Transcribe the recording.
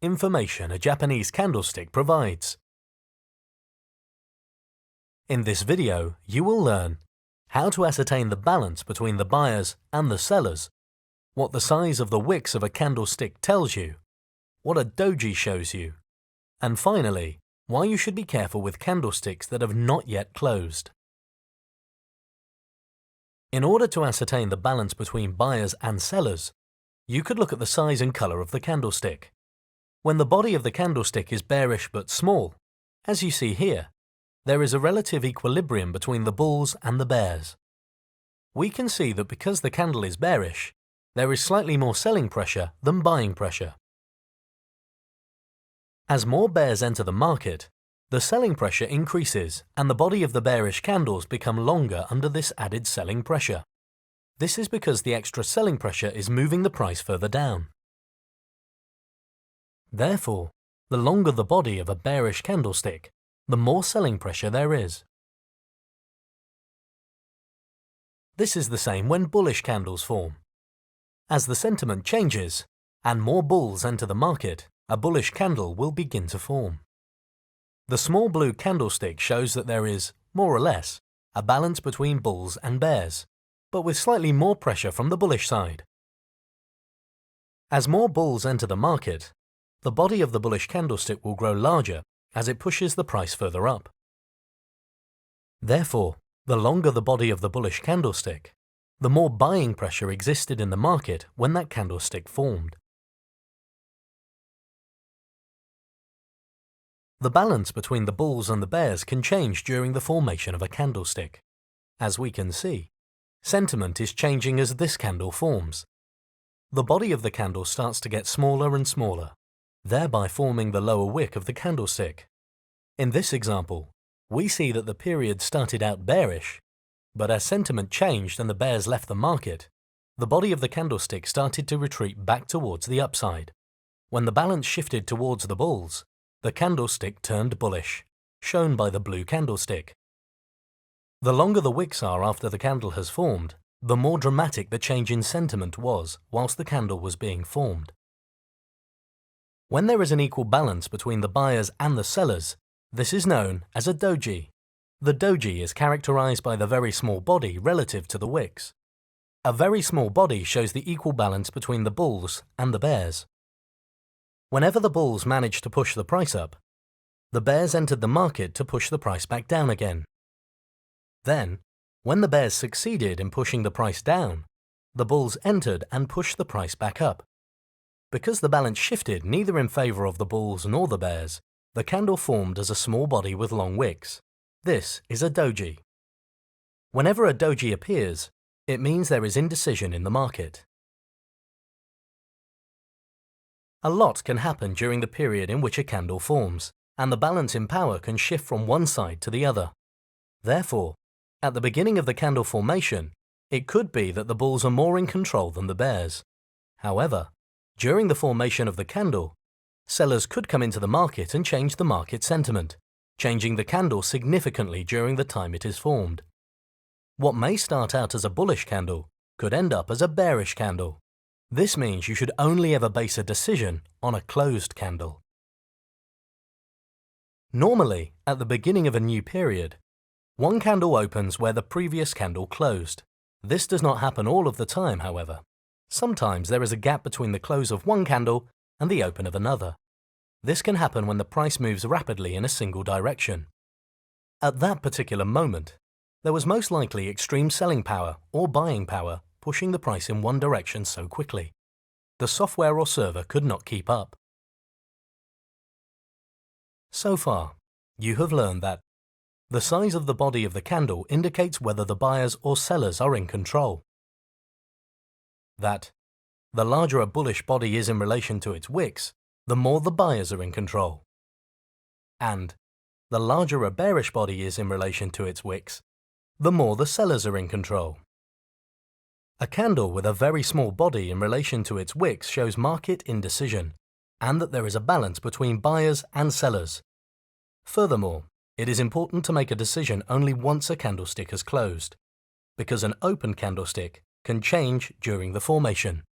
information a Japanese candlestick provides. In this video, you will learn how to ascertain the balance between the buyers and the sellers, what the size of the wicks of a candlestick tells you, what a doji shows you, and finally, why you should be careful with candlesticks that have not yet closed. In order to ascertain the balance between buyers and sellers, you could look at the size and color of the candlestick. When the body of the candlestick is bearish but small, as you see here, there is a relative equilibrium between the bulls and the bears. We can see that because the candle is bearish, there is slightly more selling pressure than buying pressure. As more bears enter the market, the selling pressure increases and the body of the bearish candles become longer under this added selling pressure. This is because the extra selling pressure is moving the price further down. Therefore, the longer the body of a bearish candlestick, the more selling pressure there is. This is the same when bullish candles form. As the sentiment changes and more bulls enter the market, a bullish candle will begin to form. The small blue candlestick shows that there is, more or less, a balance between bulls and bears, but with slightly more pressure from the bullish side. As more bulls enter the market, the body of the bullish candlestick will grow larger as it pushes the price further up. Therefore, the longer the body of the bullish candlestick, the more buying pressure existed in the market when that candlestick formed. The balance between the bulls and the bears can change during the formation of a candlestick. As we can see, sentiment is changing as this candle forms. The body of the candle starts to get smaller and smaller, thereby forming the lower wick of the candlestick. In this example, we see that the period started out bearish, but as sentiment changed and the bears left the market, the body of the candlestick started to retreat back towards the upside. When the balance shifted towards the bulls, the candlestick turned bullish, shown by the blue candlestick. The longer the wicks are after the candle has formed, the more dramatic the change in sentiment was whilst the candle was being formed. When there is an equal balance between the buyers and the sellers, this is known as a doji. The doji is characterized by the very small body relative to the wicks. A very small body shows the equal balance between the bulls and the bears. Whenever the bulls managed to push the price up, the bears entered the market to push the price back down again. Then, when the bears succeeded in pushing the price down, the bulls entered and pushed the price back up. Because the balance shifted neither in favor of the bulls nor the bears, the candle formed as a small body with long wicks. This is a doji. Whenever a doji appears, it means there is indecision in the market. A lot can happen during the period in which a candle forms, and the balance in power can shift from one side to the other. Therefore, at the beginning of the candle formation, it could be that the bulls are more in control than the bears. However, during the formation of the candle, sellers could come into the market and change the market sentiment, changing the candle significantly during the time it is formed. What may start out as a bullish candle could end up as a bearish candle. This means you should only ever base a decision on a closed candle. Normally, at the beginning of a new period, one candle opens where the previous candle closed. This does not happen all of the time, however. Sometimes there is a gap between the close of one candle and the open of another. This can happen when the price moves rapidly in a single direction. At that particular moment, there was most likely extreme selling power or buying power pushing the price in one direction so quickly. The software or server could not keep up. So far, you have learned that the size of the body of the candle indicates whether the buyers or sellers are in control. That the larger a bullish body is in relation to its wicks, the more the buyers are in control. And the larger a bearish body is in relation to its wicks, the more the sellers are in control. A candle with a very small body in relation to its wicks shows market indecision, and that there is a balance between buyers and sellers. Furthermore, it is important to make a decision only once a candlestick has closed, because an open candlestick can change during the formation.